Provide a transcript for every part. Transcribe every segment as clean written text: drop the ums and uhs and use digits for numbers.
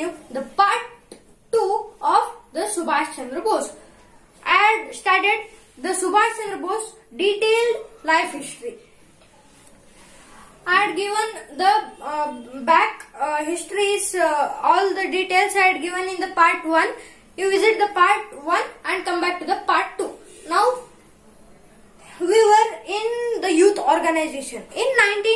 continue the part 2 of the Subhash Chandra Bose. I had started the Subhash Chandra Bose detailed life history. I had given the back histories, all the details I had given in the part 1. You visit the part 1 and come back to the part 2. Now, we were in the youth organization. In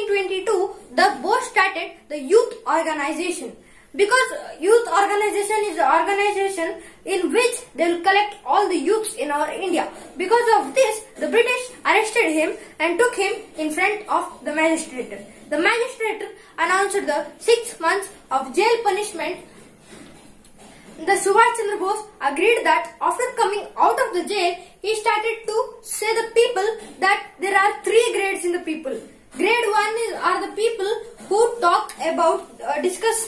1922, the Bose started the youth organization. Because youth organization is the organization in which they will collect all the youths in our India. Because of this, the British arrested him and took him in front of the magistrate. The magistrate announced the 6 months of jail punishment. The Subhash Chandra Bose agreed that after coming out of the jail, he started to say the people that there are 3 grades in the people. Grade 1 are the people who talk about, who discuss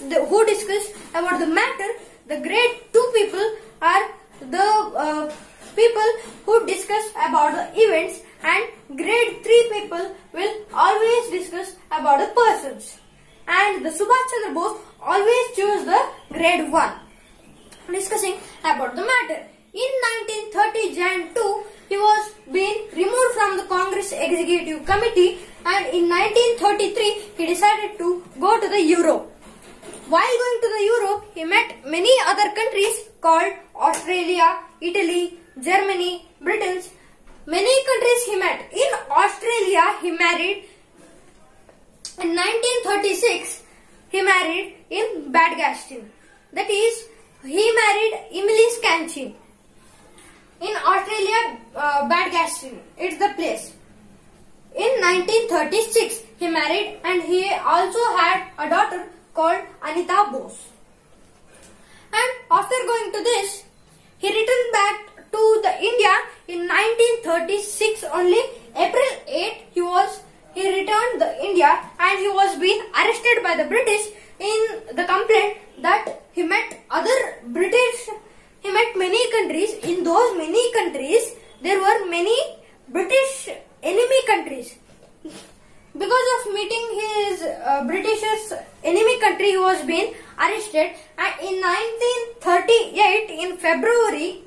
about the matter. The grade 2 people are the people who discuss about the events, and grade 3 people will always discuss about the persons. And the Subhash Chandra Bose always chose the grade 1, discussing about the matter. In 1930 Jan 2, he was being removed from the Congress Executive Committee, and in 1933 he decided to go to the Europe. While going to the Europe, he met many other countries called Australia, Italy, Germany, Britain. Many countries he met. In Australia, he married. In 1936, he married in Bad Gaston. That is, he married Emily Scanchin. In Australia, Bad Gaston, it's the place. In 1936, he married and he also had a daughter called Anita Bose. And after going to this, he returned back to the India in 1936 only. April 8, he returned to India, and he was being arrested by the British in the complaint that he met other British. He met many countries. In those many countries, there were many British enemy countries. Because of meeting his British's enemy country, he was being arrested. And in 1938, in February,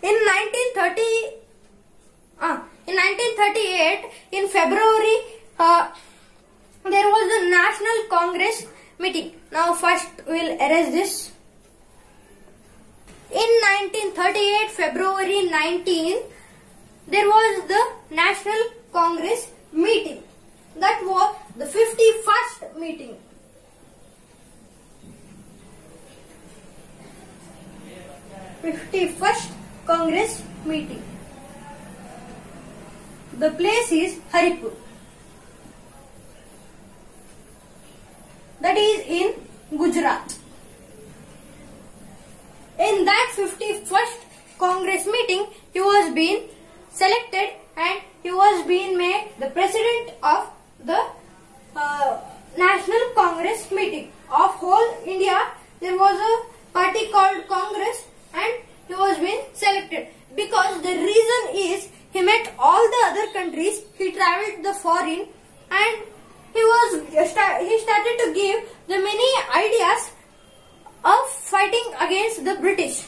in 1938, in February, there was a National Congress meeting. Now first we will erase this. In 1938, February 19, there was the National Congress meeting. That was the 51st meeting. '51st Congress meeting. The place is Haripur. That is in Gujarat. In that 51st Congress meeting, he was being selected and he was being made the president of the National Congress meeting of whole India. There was a party called Congress and he was being selected because the reason is he met all the other countries, he travelled the foreign, and he started to give the many ideas of fighting against the British,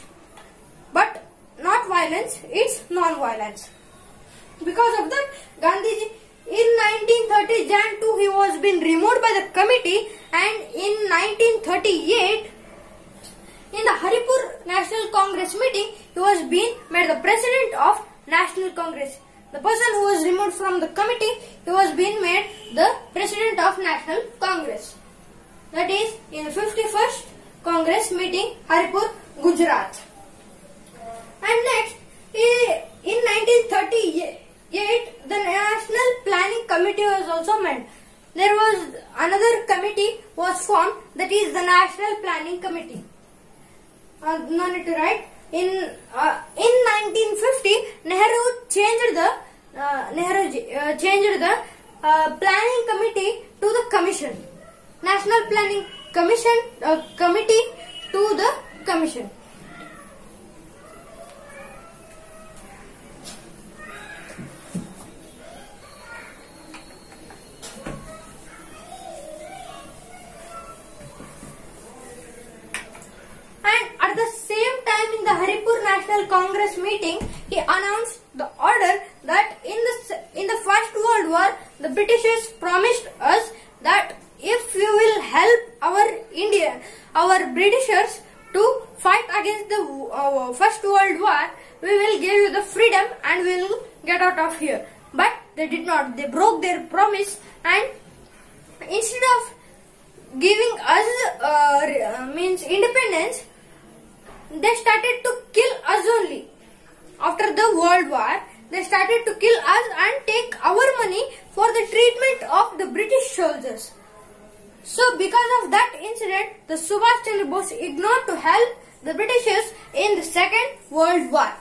but not violence, it's non-violence. Because of that, Gandhiji in 1930 Jan 2, he was being removed by the committee, and in 1938 in the Haripur National Congress meeting, he was being made the president of National Congress. The person who was removed from the committee, he was being made the president of National Congress. That is in the 51st Congress meeting, Haripur, Gujarat. And next, in 1938, the National Planning Committee was also made. There was another committee was formed, that is the National Planning Committee. No need to write. In 1950, Nehru changed the planning committee to the commission. National Planning Commission committee to the commission. Congress meeting, he announced the order that in the First World War, the Britishers promised us that if we will help our Britishers to fight against the First World War, we will give you the freedom and we will get out of here. But they did not. They broke their promise, and instead of giving us independence, they started to kill us only. After the World War, they started to kill us and take our money for the treatment of the British soldiers. So because of that incident, the Subhash Chandra Bose ignored to help the Britishers in the Second World War.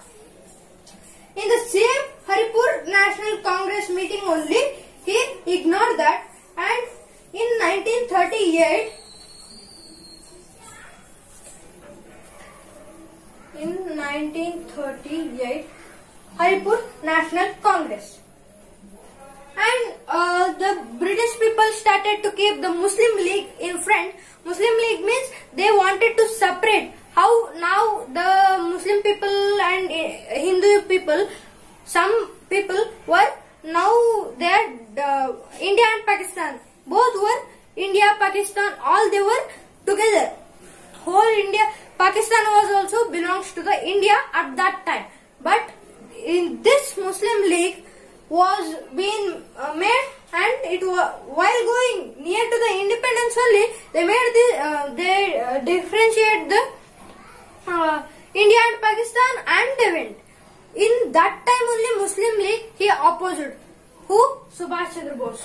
In the same Haripur National Congress meeting only, he ignored that, and in 1938, Haripur National Congress. And the British people started to keep the Muslim League in front. Muslim League means they wanted to separate. How now the Muslim people and Hindu people, some people were now they are India and Pakistan. Both were India, Pakistan, all they were together. Whole India, Pakistan was also belongs to the India at that time. But in this Muslim League was being made, and it was while going near to the independence only, they made the they differentiate the India and Pakistan, and they went. In that time only Muslim League he opposed. Who? Subhash Chandra Bose.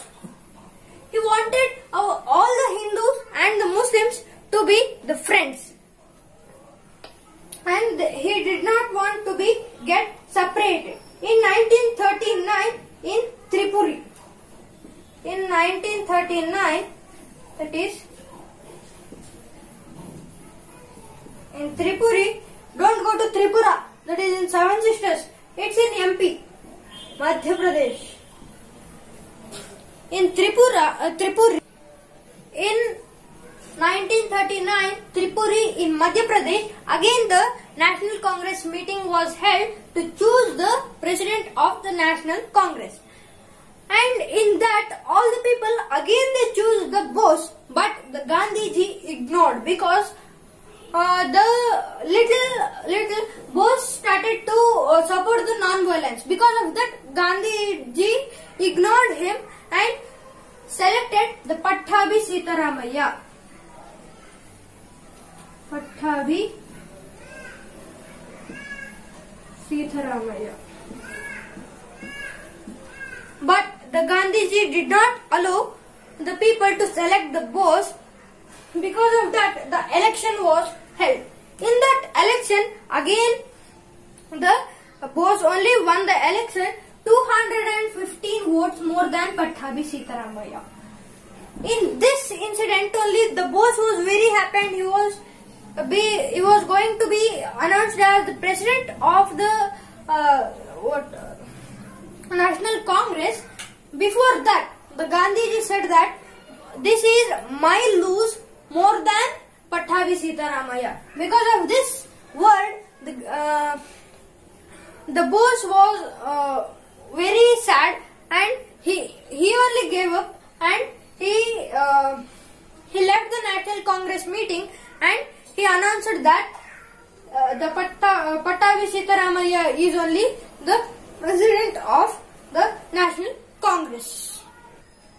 He wanted all the Hindus and the Muslims to be the friends, and he did not want to be get separated. In 1939, in Tripuri. In 1939, that is in Tripuri. Don't go to Tripura. That is in Seven Sisters. It's in MP, Madhya Pradesh. In Tripuri. In 1939, Tripuri in Madhya Pradesh, again the National Congress meeting was held to choose the President of the National Congress. And in that, all the people again they choose the Bose, but the Gandhiji ignored, because the little Bose started to support the non-violence. Because of that, Gandhiji ignored him and selected the Pattabhi Sitaramaiah. Pattabhi Sitaramaiah. But the Gandhiji did not allow the people to select the Bose. Because of that, the election was held. In that election, again the Bose only won the election, 215 votes more than Pattabhi Sitaramaiah. In this incident only, the Bose was very happy, and he was going to be announced as the president of the National Congress. Before that, the Gandhiji said that this is my lose more than Pattabhi Sitaramaiah. Because of this word, the Bose was very sad, and he only gave up, and he left the National Congress meeting, and he announced that the Pattabhi Sitaramaiah is only the president of the National Congress.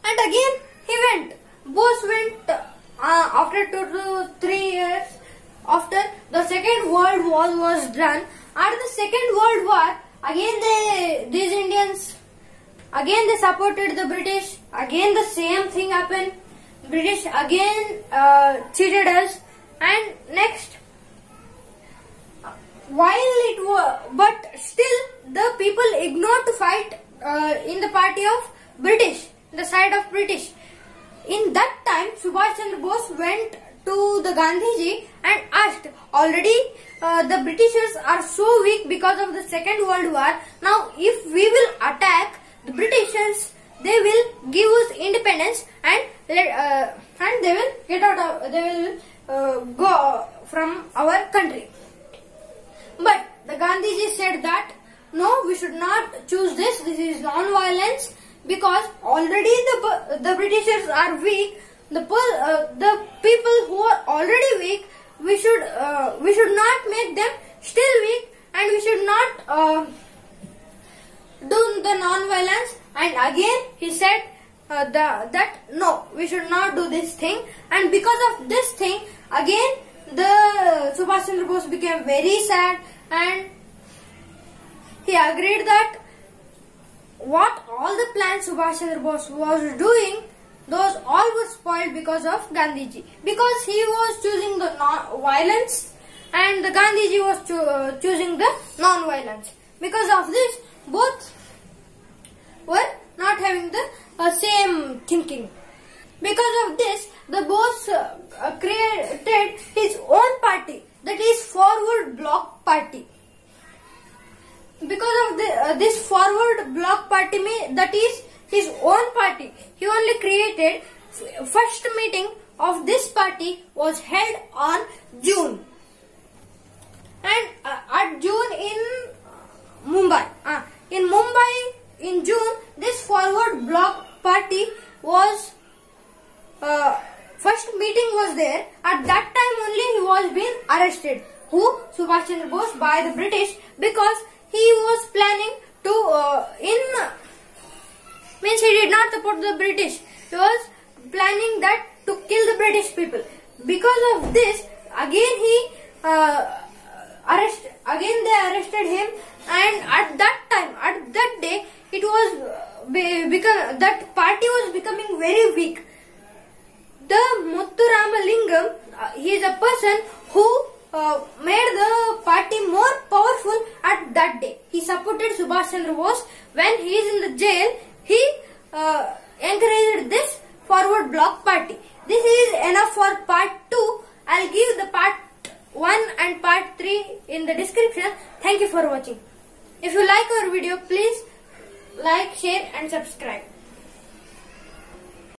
And again he went. Bose went after 2 to 3 years after the Second World War was done. After the Second World War, again these Indians, again they supported the British. Again the same thing happened. British again cheated us. And next, while it was, but still the people ignored to fight in the party of British, the side of British. In that time, Subhash Chandra Bose went to the Gandhiji and asked, already the Britishers are so weak because of the Second World War. Now if we will attack the Britishers, they will give us independence, and they will get out of, they will go from our country. But the Gandhiji the Britishers are weak, the people who are already weak, we should not make them still weak, and we should not do the non-violence. And again he said that no, we should not do this thing. And because of this thing, again the Subhash Chandra Bose became very sad, and he agreed that what all the plans Subhash Chandra Bose was doing, those all were spoiled because of Gandhiji, because he was choosing the violence and the Gandhiji was choosing the non-violence. Because of this, both were not having the same thinking. Because of this, the Bose created his own party, that is Forward Bloc Party. Because of this Forward Bloc Party, that is his own party, he only created. First meeting of this party was held on June, and at June in Mumbai. In Mumbai in June, this Forward Bloc Party was first meeting was there. At that time only he was being arrested. Who? Subhash Chandra Bose, by the British, because he was planning to means he did not support the British. He was planning that to kill the British people. Because of this, again he again they arrested him, and at that time, at that day, it was that party was becoming very weak. The Muthu Ramalingam, he is a person who made the party more powerful at that day. He supported Subhash Chandra Bose. When he is in the jail, he encouraged this Forward Bloc Party. This is enough for part 2. I'll give the part 1 and part 3 in the description. Thank you for watching. If you like our video, please like, share and subscribe.